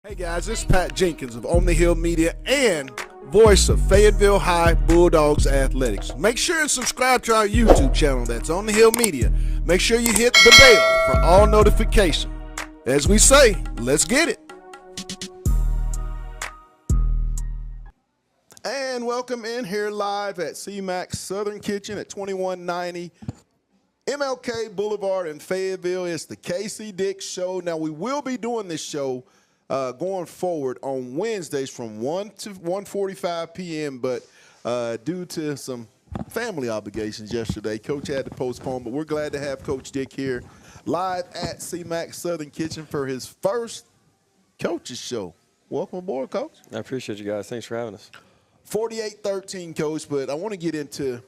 Hey guys, this is Pat Jenkins of On the Hill Media and voice of Fayetteville High Bulldogs Athletics. Make sure and subscribe to our YouTube channel, that's On the Hill Media. Make sure you hit the bell for all notifications. As we say, let's get it. And welcome in here live at CMAX Southern Kitchen at 2190 MLK Boulevard in Fayetteville. It's the Casey Dix Show. Now, we will be doing this show going forward on Wednesdays from 1 to 1:45 p.m., but due to some family obligations yesterday, Coach had to postpone, but we're glad to have Coach Dick here live at CMAX Southern Kitchen for his first Coach's Show. Welcome aboard, Coach. I appreciate you guys. Thanks for having us. 48-13, Coach, but I want to get into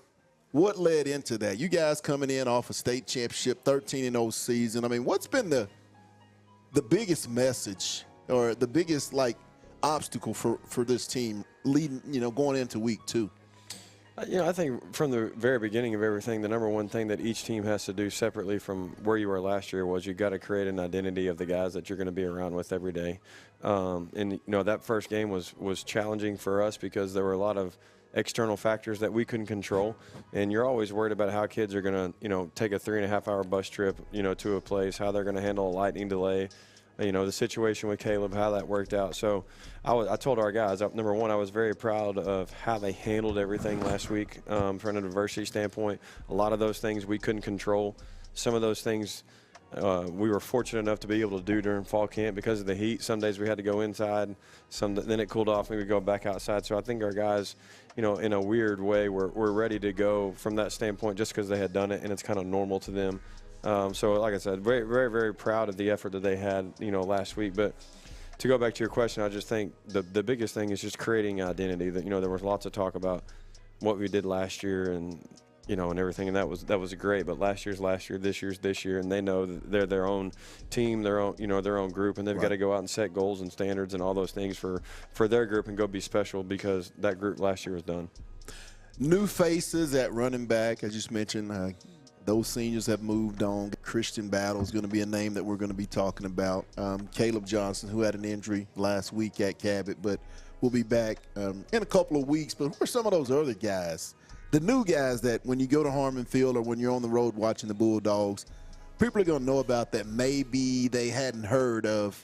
what led into that. You guys coming in off a state championship, 13-0 season. I mean, what's been the biggest message or the biggest obstacle for this team leading, going into week 2? I think from the very beginning of everything, the number one thing that each team has to do separately from where you were last year was you got to create an identity of the guys that you're going to be around with every day. And that first game was challenging for us because there were a lot of external factors that we couldn't control, and you're always worried about how kids are going to take a 3.5-hour bus trip to a place, how they're going to handle a lightning delay. The situation with Caleb, how that worked out. So I told our guys, number one, I was very proud of how they handled everything last week from an adversity standpoint. A lot of those things we couldn't control. Some of those things we were fortunate enough to be able to do during fall camp because of the heat. Some days we had to go inside. Then it cooled off and we would go back outside. So I think our guys, in a weird way, were ready to go from that standpoint just because they had done it and it's kind of normal to them. So like I said, very, very, very proud of the effort that they had, last week. But to go back to your question, I just think the biggest thing is just creating identity. That there was lots of talk about what we did last year and and everything, and that was great. But last year's last year, this year's this year, and they know that they're their own team, their own their own group, and they've got to go out and set goals and standards and all those things for their group and go be special because that group last year was done. New faces at running back, as you just mentioned. Those seniors have moved on. Christian Battle is going to be a name that we're going to be talking about. Caleb Johnson, who had an injury last week at Cabot, but will be back in a couple of weeks. But who are some of those other guys, the new guys that when you go to Harmon Field or when you're on the road watching the Bulldogs, people are going to know about that maybe they hadn't heard of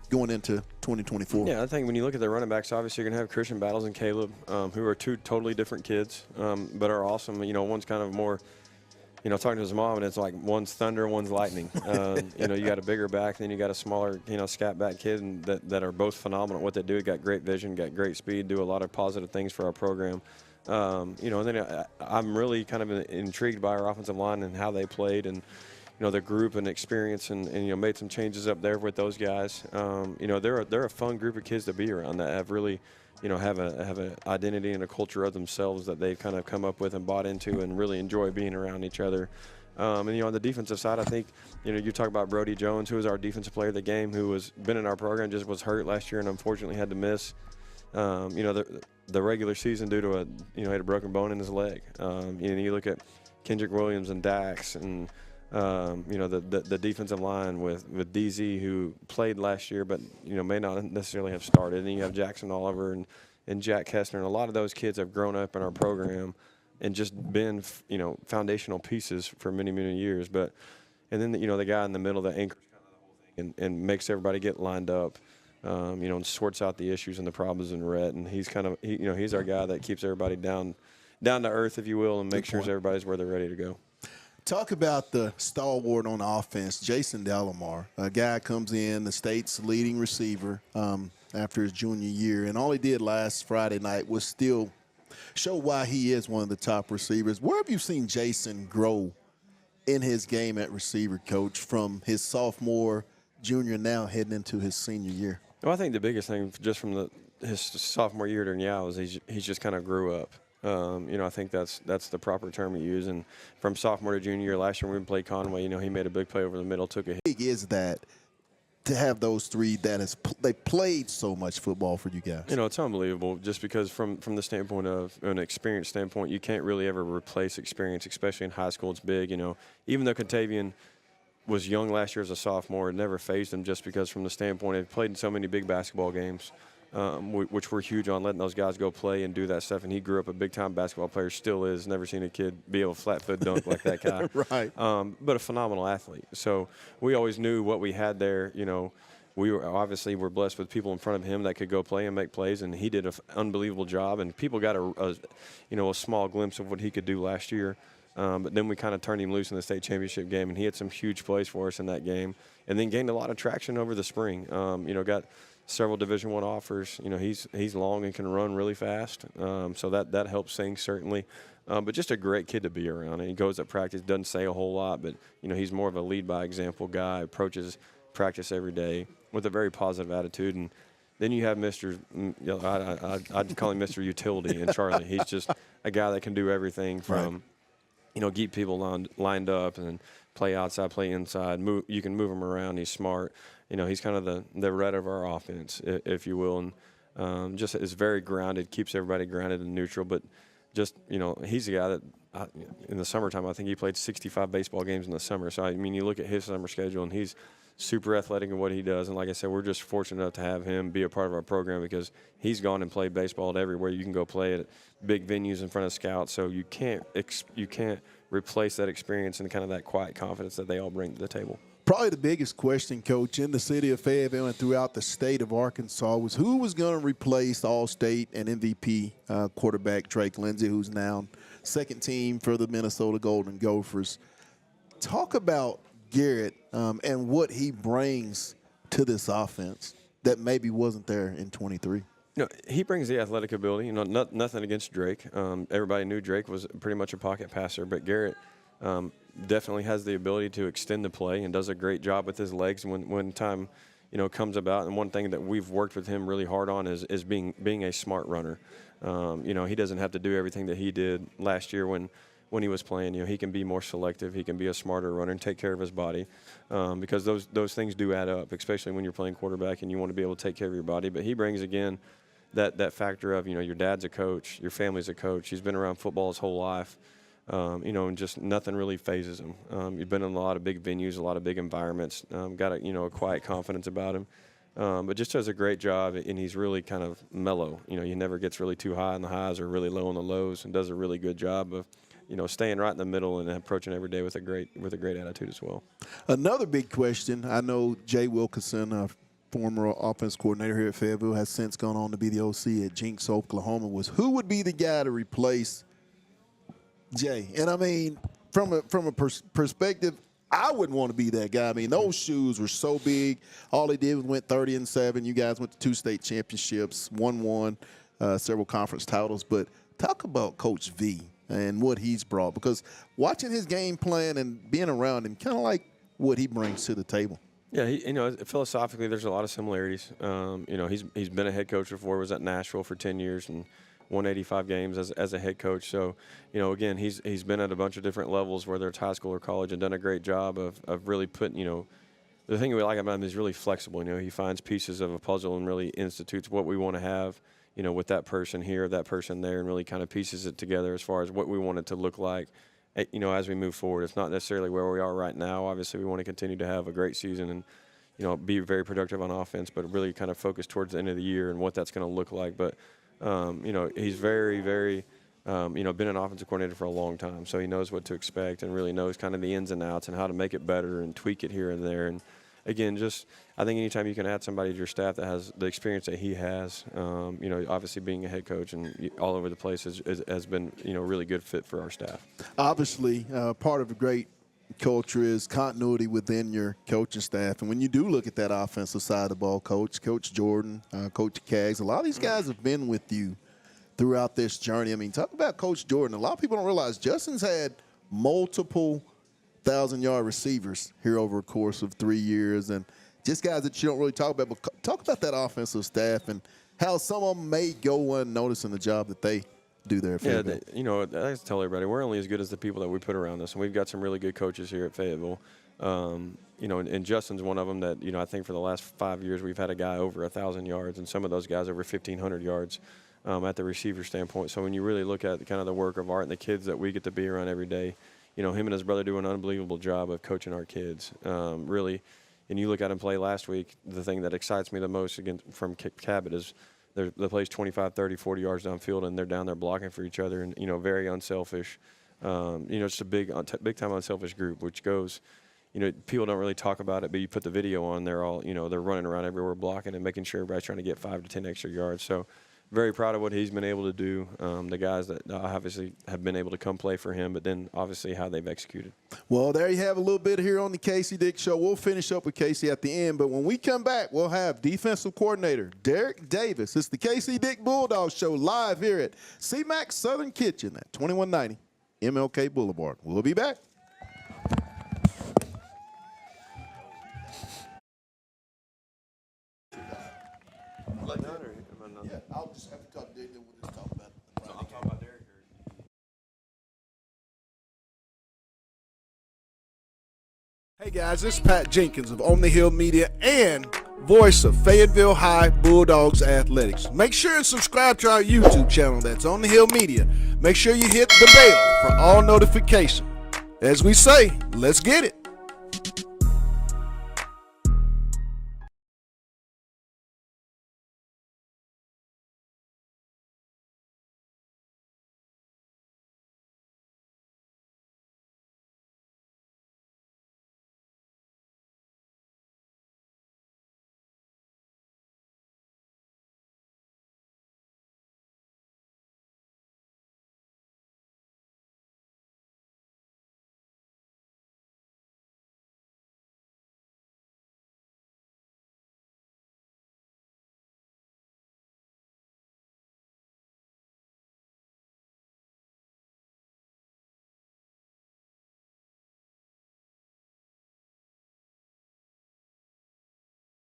going into 2024? Yeah, I think when you look at the running backs, obviously you're going to have Christian Battles and Caleb, who are two totally different kids, but are awesome. One's kind of more – talking to his mom, and it's like one's thunder, one's lightning. You got a bigger back, then you got a smaller, scat back kid, and that are both phenomenal at what they do. Got great vision, got great speed, do a lot of positive things for our program. And then I'm really kind of intrigued by our offensive line and how they played, and the group and experience, and made some changes up there with those guys. They're a fun group of kids to be around that have really. Have an identity and a culture of themselves that they've kind of come up with and bought into and really enjoy being around each other. And on the defensive side, I think, you talk about Brody Jones, who was our defensive player of the game, who was been in our program, just was hurt last year and unfortunately had to miss, the regular season due to had a broken bone in his leg. You look at Kendrick Williams and Dax and, the defensive line with DZ, who played last year but, may not necessarily have started. And then you have Jackson Oliver and Jack Kessner. And a lot of those kids have grown up in our program and just been, foundational pieces for many, many years. And then, the guy in the middle that anchors kind of the whole thing and makes everybody get lined up, and sorts out the issues and the problems in Rhett. And he's kind of, he's our guy that keeps everybody down to earth, if you will, and makes sure everybody's where they're ready to go. Talk about the stalwart on offense, Jason Delamar. A guy comes in, the state's leading receiver after his junior year, and all he did last Friday night was still show why he is one of the top receivers. Where have you seen Jason grow in his game at receiver, Coach, from his sophomore, junior, now heading into his senior year? Well, I think the biggest thing just from his sophomore year to now is he's just kind of grew up. I think that's the proper term to use. And from sophomore to junior year, last year when we played Conway, he made a big play over the middle, took a hit. How big is that to have those three they played so much football for you guys? It's unbelievable just because from the standpoint of an experience standpoint, you can't really ever replace experience, especially in high school. It's big, even though Contavian was young last year as a sophomore. It never fazed him just because from the standpoint of played in so many big basketball games, which we're huge on letting those guys go play and do that stuff. And he grew up a big-time basketball player, still is. Never seen a kid be able to flat-foot dunk like that guy. Right. But a phenomenal athlete. So we always knew what we had there. You know, we were blessed with people in front of him that could go play and make plays, and he did an unbelievable job. And people got a small glimpse of what he could do last year. But then we kind of turned him loose in the state championship game, and he had some huge plays for us in that game, and then gained a lot of traction over the spring. Got several Division I offers. You know, he's long and can run really fast, so that helps things certainly. But just a great kid to be around. And he goes at practice, doesn't say a whole lot, but you know he's more of a lead by example guy. Approaches practice every day with a very positive attitude. And then you have Mr. I'd call him Mr. Utility in Charlie. He's just a guy that can do everything from. Right. You know, keep people lined up and play outside, play inside. You can move him around. He's smart. You know, he's kind of the red of our offense, if you will, and just is very grounded, keeps everybody grounded and neutral. But just, you know, he's a guy that in the summertime, I think he played 65 baseball games in the summer. So, I mean, you look at his summer schedule, and he's super athletic in what he does. And like I said, we're just fortunate enough to have him be a part of our program because he's gone and played baseball at everywhere. You can go play at big venues in front of scouts. So you can't replace that experience and kind of that quiet confidence that they all bring to the table. Probably the biggest question, Coach, in the city of Fayetteville and throughout the state of Arkansas was who was going to replace All-State and MVP quarterback Drake Lindsey, who's now second team for the Minnesota Golden Gophers. Talk about Garrett and what he brings to this offense that maybe wasn't there in 23. You know, he brings the athletic ability. You know, nothing against Drake. Everybody knew Drake was pretty much a pocket passer, but Garrett definitely has the ability to extend the play and does a great job with his legs when time, you know, comes about. And one thing that we've worked with him really hard on is being a smart runner. You know, he doesn't have to do everything that he did last year when he was playing. You know, he can be more selective. He can be a smarter runner and take care of his body because those things do add up, especially when you're playing quarterback and you want to be able to take care of your body. But he brings, again, that factor of, you know, your dad's a coach, your family's a coach. He's been around football his whole life, you know, and just nothing really phases him. You've been in a lot of big venues, a lot of big environments, got a quiet confidence about him. But just does a great job, and he's really kind of mellow. You know, he never gets really too high on the highs or really low on the lows, and does a really good job of, you know, staying right in the middle and approaching every day with a great attitude as well. Another big question, I know Jay Wilkinson, former offense coordinator here at Fayetteville, has since gone on to be the OC at Jinx, Oklahoma, was who would be the guy to replace Jay? And, I mean, from a perspective, I wouldn't want to be that guy. I mean, those shoes were so big. All they did was went 30-7. You guys went to 2 state championships, won several conference titles. But talk about Coach V and what he's brought, because watching his game plan and being around him, kind of like what he brings to the table. Yeah, you know, philosophically, there's a lot of similarities. You know, he's been a head coach before. Was at Nashville for 10 years and won 85 games as a head coach. So, you know, again, he's been at a bunch of different levels, whether it's high school or college, and done a great job of really putting, you know, the thing we like about him is really flexible. You know, he finds pieces of a puzzle and really institutes what we want to have, you know, with that person here, that person there, and really kind of pieces it together as far as what we want it to look like, you know, as we move forward. It's not necessarily where we are right now. Obviously, we want to continue to have a great season and, you know, be very productive on offense, but really kind of focus towards the end of the year and what that's going to look like. But, you know, he's very, very, you know, been an offensive coordinator for a long time, so he knows what to expect and really knows kind of the ins and outs and how to make it better and tweak it here and there. And, again, just I think anytime you can add somebody to your staff that has the experience that he has, you know, obviously being a head coach and all over the place has been, you know, a really good fit for our staff. Obviously, part of a great culture is continuity within your coaching staff. And when you do look at that offensive side of the ball, Coach Jordan, Coach Kaggs, a lot of these guys have been with you throughout this journey. I mean, talk about Coach Jordan. A lot of people don't realize Justin's had multiple 1,000-yard receivers here over a course of 3 years, and just guys that you don't really talk about. But talk about that offensive staff and how some of them may go unnoticed in the job that they do there at Fayetteville. Yeah, you know, I like to tell everybody we're only as good as the people that we put around us, and we've got some really good coaches here at Fayetteville. You know, and Justin's one of them that, you know, I think for the last 5 years we've had a guy over 1,000 yards, and some of those guys over 1,500 yards at the receiver standpoint. So when you really look at kind of the work of Art and the kids that we get to be around every day, him and his brother do an unbelievable job of coaching our kids. Really, and you look at him play last week, the thing that excites me the most from Cabot is they plays 25, 30, 40 yards downfield, and they're down there blocking for each other, and, very unselfish. It's a big time unselfish group, which goes, people don't really talk about it, but you put the video on, they're all, they're running around everywhere blocking and making sure everybody's trying to get 5 to 10 extra yards. So very proud of what he's been able to do. The guys that obviously have been able to come play for him, but then obviously how they've executed. Well, there you have a little bit here on the Casey Dick Show. We'll finish up with Casey at the end, but when we come back, we'll have defensive coordinator Derek Davis. It's the Casey Dick Bulldog Show live here at CMAC Southern Kitchen at 2190 MLK Boulevard. We'll be back. Yeah, I'll just have to talk to Derek, then we'll just talk about it. I'm talking about Derek. Hey guys, this is Pat Jenkins of On the Hill Media and voice of Fayetteville High Bulldogs Athletics. Make sure and subscribe to our YouTube channel, that's On the Hill Media. Make sure you hit the bell for all notifications. As we say, let's get it.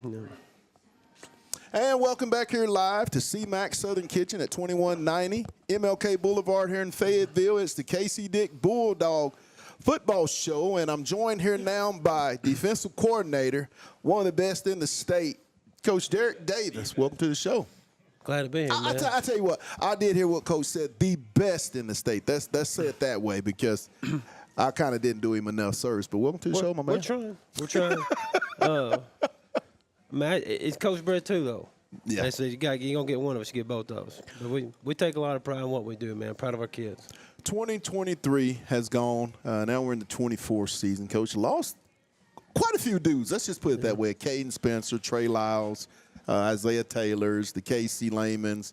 No. And welcome back here live to CMAC Southern Kitchen at 2190 MLK Boulevard here in Fayetteville. It's the Casey Dick Bulldog Football Show, and I'm joined here now by defensive coordinator, one of the best in the state, Coach Derek Davis. Welcome to the show. Glad to be here, man. I tell you what, I did hear what Coach said, the best in the state. Let's say it that way, because I kind of didn't do him enough service. But welcome to the show, my man. We're trying. Man, it's Coach Brett too, though. Yeah. They said you gonna get one of us, you get both of us. But we take a lot of pride in what we do, man. Proud of our kids. 2023 has gone. Now we're in the 24th season. Coach lost quite a few dudes. Let's just put it that way. Caden Spencer, Trey Lyles, Isaiah Taylors, the KC Laymans,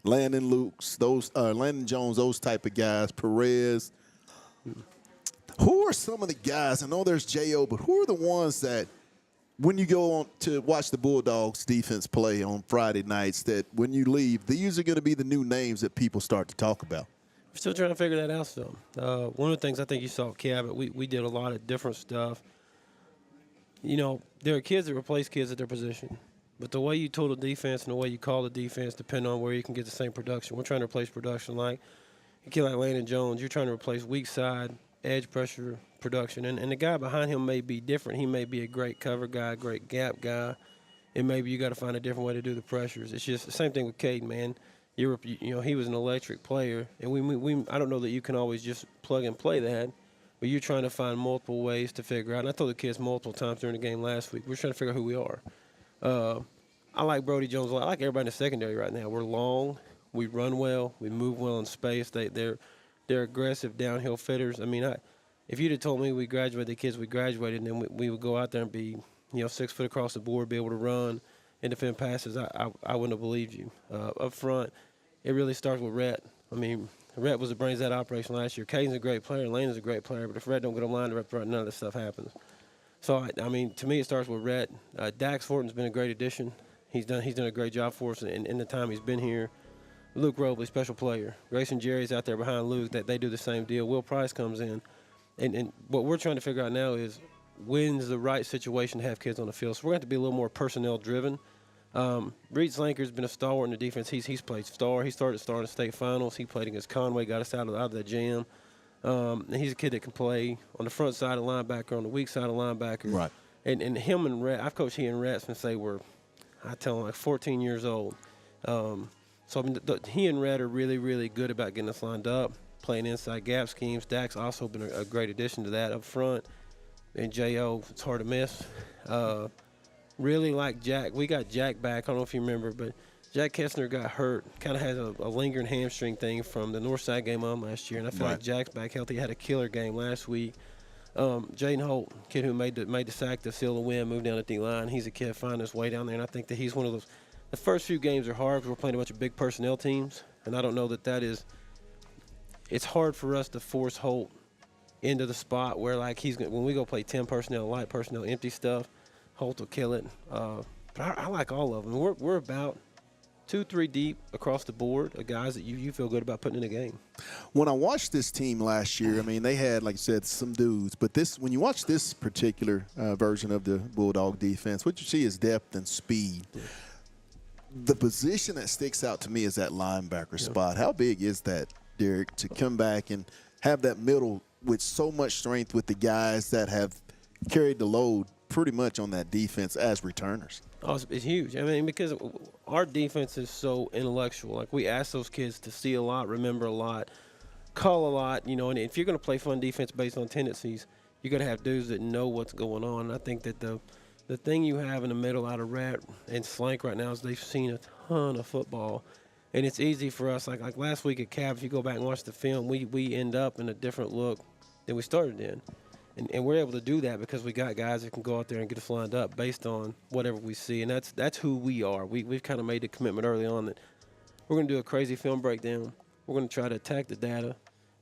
Landon Lukes, Landon Jones, those type of guys, Perez. Who are some of the guys? I know there's J.O., but who are the ones that when you go on to watch the Bulldogs defense play on Friday nights, that when you leave, these are going to be the new names that people start to talk about? We're still trying to figure that out still. One of the things I think you saw at Cabot, we did a lot of different stuff. There are kids that replace kids at their position. But the way you total defense and the way you call the defense depend on where you can get the same production. We're trying to replace production like a kid like Landon Jones. You're trying to replace weak side, edge pressure production. And the guy behind him may be different. He may be a great cover guy, great gap guy. And maybe you got to find a different way to do the pressures. It's just the same thing with Caden, man. He was an electric player. And I don't know that you can always just plug and play that. But you're trying to find multiple ways to figure out. And I told the kids multiple times during the game last week, we're trying to figure out who we are. I like Brody Jones. I like everybody in the secondary right now. We're long. We run well. We move well in space. They're aggressive downhill fitters. I mean, if you'd have told me we graduated, the kids we graduated, and then we would go out there and be, 6 foot across the board, be able to run and defend passes, I wouldn't have believed you. Up front, it really starts with Rhett. I mean, Rhett was the brains of that operation last year. Caden's a great player. Lane's a great player. But if Rhett don't get on line up front, none of this stuff happens. So, to me, it starts with Rhett. Dax Horton's been a great addition. He's done a great job for us in the time he's been here. Luke Robley, special player. Grayson Jerry's out there behind Luke. That they do the same deal. Will Price comes in. And what we're trying to figure out now is when's the right situation to have kids on the field. So we're going to have to be a little more personnel-driven. Reed Slanker's been a stalwart in the defense. He's played star. He started in the state finals. He played against Conway, got us out of that jam. And he's a kid that can play on the front side of linebacker, on the weak side of linebacker. Right. And him and Rhett, I've coached he and Rhett since they were, I tell them, like 14 years old. So he and Rhett are really, really good about getting us lined up. playing inside gap schemes. Dak's also been a great addition to that up front. And J.O., it's hard to miss. Really like Jack. We got Jack back. I don't know if you remember, but Jack Kessner got hurt. Kind of has a lingering hamstring thing from the Northside game on last year. And I feel like Jack's back healthy. Had a killer game last week. Jaden Holt, kid who made the sack to seal the win, moved down the D-line. He's a kid finding his way down there, and I think that he's one of those. The first few games are hard because we're playing a bunch of big personnel teams, and I don't know that is – it's hard for us to force Holt into the spot where, like, when we go play 10 personnel, light personnel, empty stuff, Holt will kill it. But I like all of them. We're about 2-3 deep across the board of guys that you feel good about putting in a game. When I watched this team last year, I mean, they had, like you said, some dudes. But when you watch this particular version of the Bulldog defense, what you see is depth and speed. Yeah. The position that sticks out to me is that linebacker spot. How big is that, Derek, to come back and have that middle with so much strength with the guys that have carried the load pretty much on that defense as returners? Oh, it's huge. I mean, because our defense is so intellectual. Like, we ask those kids to see a lot, remember a lot, call a lot, and if you're going to play fun defense based on tendencies, you got to have dudes that know what's going on. And I think that the thing you have in the middle out of Rhett and Slank right now is they've seen a ton of football. And it's easy for us. Like last week at Cab, if you go back and watch the film, we end up in a different look than we started in. And we're able to do that because we got guys that can go out there and get us lined up based on whatever we see. And that's who we are. We've kind of made the commitment early on that we're going to do a crazy film breakdown. We're going to try to attack the data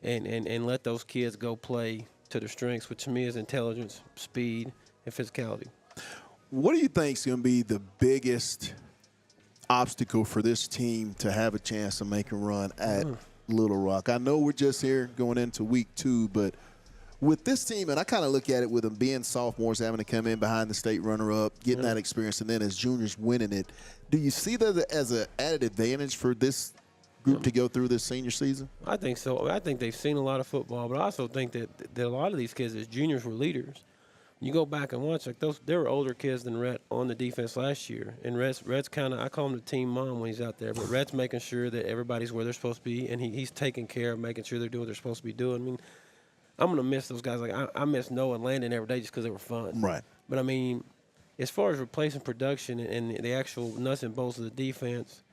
and let those kids go play to their strengths, which to me is intelligence, speed, and physicality. What do you think is going to be the biggest obstacle for this team to have a chance to make a run at Little Rock? I know we're just here going into week 2, but with this team, and I kind of look at it with them being sophomores, having to come in behind the state runner-up, getting that experience, and then as juniors winning it, do you see that as an added advantage for this group to go through this senior season? I think so. I think they've seen a lot of football, but I also think that a lot of these kids as juniors were leaders. You go back and watch, like there were older kids than Rhett on the defense last year. And Rhett's kind of, I call him the team mom when he's out there, but Rhett's making sure that everybody's where they're supposed to be, and he's taking care of making sure they're doing what they're supposed to be doing. I mean, I'm going to miss those guys. Like, I miss Noah and Landon every day just because they were fun. Right. But, I mean, as far as replacing production and the actual nuts and bolts of the defense,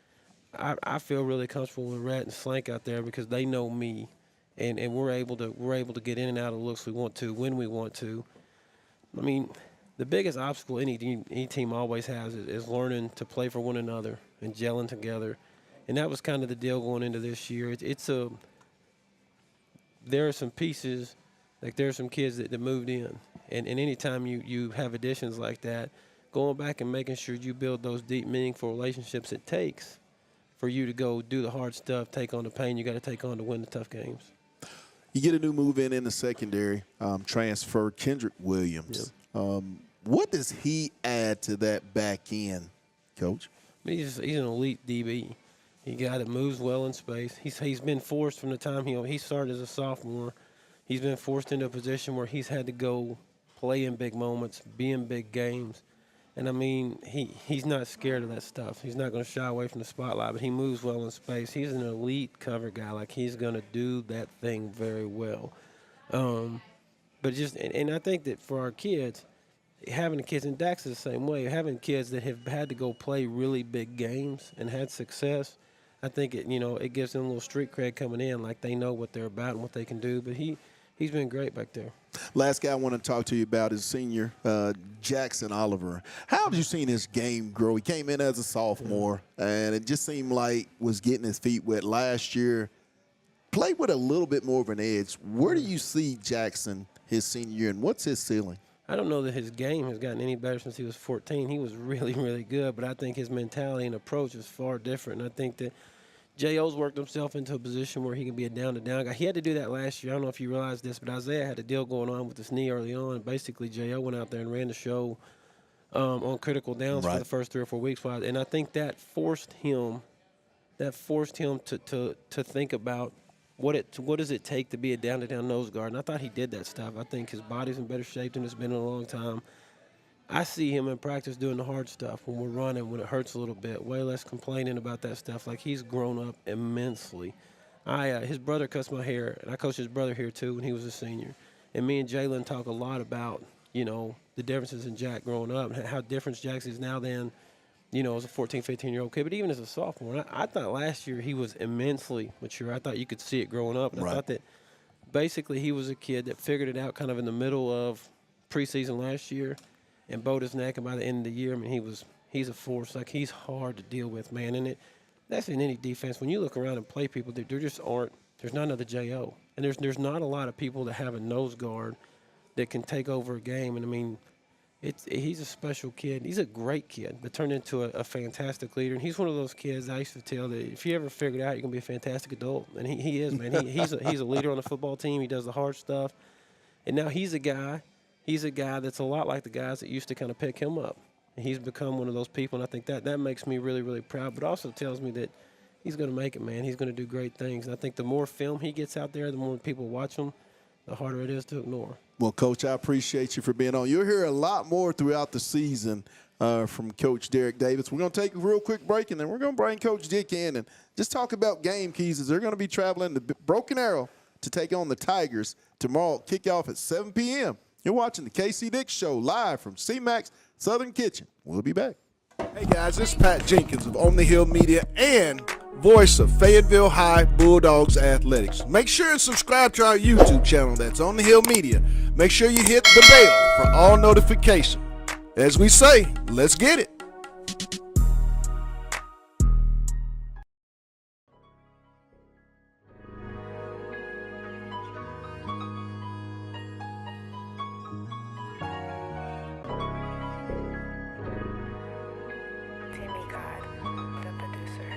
I feel really comfortable with Rhett and Slank out there because they know me, and we're able to get in and out of the looks we want to when we want to. I mean, the biggest obstacle any team always has is learning to play for one another and gelling together. And that was kind of the deal going into this year. There are some pieces, like there are some kids that moved in. And any time you have additions like that, going back and making sure you build those deep, meaningful relationships it takes for you to go do the hard stuff, take on the pain you got to take on to win the tough games. You get a new move in the secondary, transfer Kendrick Williams. Yeah. What does he add to that back end, Coach? He's an elite DB. He got that moves well in space. He's been forced from the time he started as a sophomore. He's been forced into a position where he's had to go play in big moments, be in big games. And, I mean, he's not scared of that stuff. He's not going to shy away from the spotlight, but he moves well in space. He's an elite cover guy. Like, he's going to do that thing very well. But I think that for our kids, having the kids, and Dax is the same way, having kids that have had to go play really big games and had success, I think it gives them a little street cred coming in, like they know what they're about and what they can do. But he's been great back there. Last guy I want to talk to you about is senior Jackson Oliver. How have you seen his game grow? He came in as a sophomore, and it just seemed like was getting his feet wet last year. Played with a little bit more of an edge. Where do you see Jackson his senior year, and what's his ceiling? I don't know that his game has gotten any better since he was 14. He was really, really good, but I think his mentality and approach is far different. And I think that J.O.'s worked himself into a position where he can be a down-to-down guy. He had to do that last year. I don't know if you realize this, but Isaiah had a deal going on with his knee early on. Basically, J.O. went out there and ran the show on critical downs for the first 3 or 4 weeks. And I think that forced him to think about what does it take to be a down-to-down nose guard. And I thought he did that stuff. I think his body's in better shape than it's been in a long time. I see him in practice doing the hard stuff when we're running, when it hurts a little bit, way less complaining about that stuff. Like, he's grown up immensely. His brother cuts my hair, and I coached his brother here too when he was a senior. And me and Jalen talk a lot about, the differences in Jack growing up and how different Jack is now than, as a 14, 15-year-old kid. But even as a sophomore, and I thought last year he was immensely mature. I thought you could see it growing up. And Right. I thought that basically he was a kid that figured it out kind of in the middle of preseason last year and bowed his neck. And by the end of the year, I mean, he's a force. Like, he's hard to deal with, man. And that's in any defense. When you look around and play people, there just aren't – there's not another J.O. And there's not a lot of people that have a nose guard that can take over a game. And, I mean, he's a special kid. He's a great kid, but turned into a fantastic leader. And he's one of those kids I used to tell that if you ever figure it out, you're going to be a fantastic adult. And he is, man. He's a leader on the football team. He does the hard stuff. And now he's a guy that's a lot like the guys that used to kind of pick him up. And he's become one of those people, and I think that makes me really, really proud, but also tells me that he's going to make it, man. He's going to do great things. And I think the more film he gets out there, the more people watch him, the harder it is to ignore. Well, Coach, I appreciate you for being on. You'll hear a lot more throughout the season from Coach Derek Davis. We're going to take a real quick break, and then we're going to bring Coach Dick in and just talk about game keys as they're going to be traveling to Broken Arrow to take on the Tigers tomorrow. Kickoff at 7 p.m. You're watching the KC Dick Show live from CMAX Southern Kitchen. We'll be back. Hey guys, this is Pat Jenkins of On the Hill Media and voice of Fayetteville High Bulldogs Athletics. Make sure and subscribe to our YouTube channel. That's On the Hill Media. Make sure you hit the bell for all notifications. As we say, let's get it. Timmy God, the producer.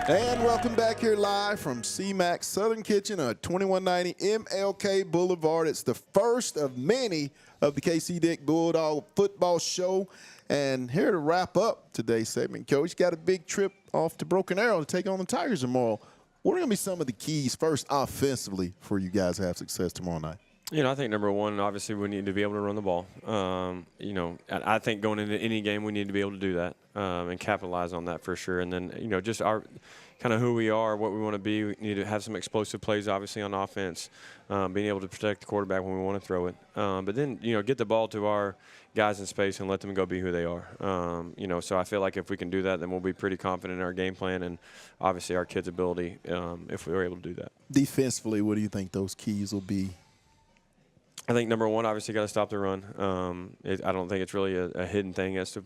And welcome back here live from CMAX Southern Kitchen at 2190 MLK Boulevard. It's the first of many of the KC Dick Bulldog Football Show. And here to wrap up today's segment, Coach, got a big trip off to Broken Arrow to take on the Tigers tomorrow. What are going to be some of the keys first offensively for you guys to have success tomorrow night? I think number one, obviously, we need to be able to run the ball. I think going into any game, we need to be able to do that and capitalize on that for sure. And then, just our kind of who we are, what we want to be. We need to have some explosive plays, obviously, on offense, being able to protect the quarterback when we want to throw it. But then, get the ball to our guys in space and let them go be who they are. So I feel like if we can do that, then we'll be pretty confident in our game plan and, obviously, our kids' ability if we were able to do that. Defensively, what do you think those keys will be? I think number one, obviously, got to stop the run. I don't think it's really a hidden thing as to,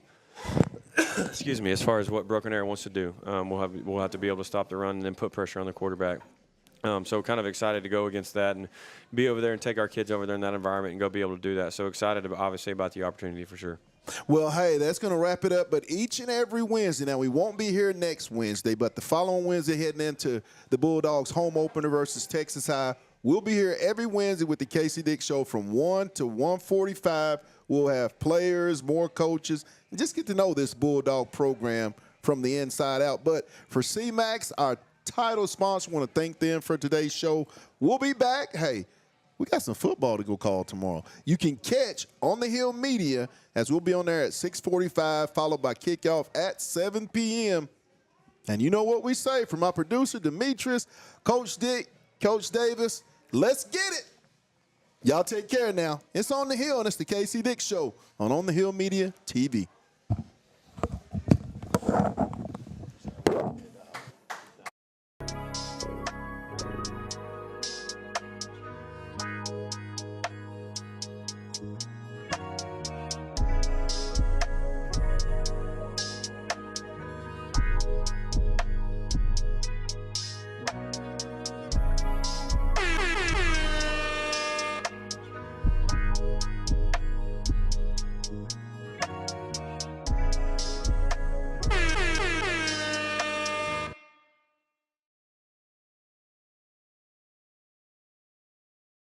excuse me, as far as what Broken Arrow wants to do. We'll have to be able to stop the run and then put pressure on the quarterback. So kind of excited to go against that and be over there and take our kids over there in that environment and go be able to do that. So excited, obviously, about the opportunity for sure. Well, hey, that's going to wrap it up. But each and every Wednesday, now we won't be here next Wednesday, but the following Wednesday heading into the Bulldogs home opener versus Texas High, we'll be here every Wednesday with the KC Dick Show from 1 to 1:45. We'll have players, more coaches, and just get to know this Bulldog program from the inside out. But for CMAX, our title sponsor, want to thank them for today's show. We'll be back. Hey, we got some football to go call tomorrow. You can catch On the Hill Media as we'll be on there at 6:45, followed by kickoff at 7 p.m. And you know what we say from our producer, Demetrius, Coach Dick, Coach Davis, let's get it. Y'all take care now. It's On the Hill, and it's the KC Dick Show on the Hill Media TV.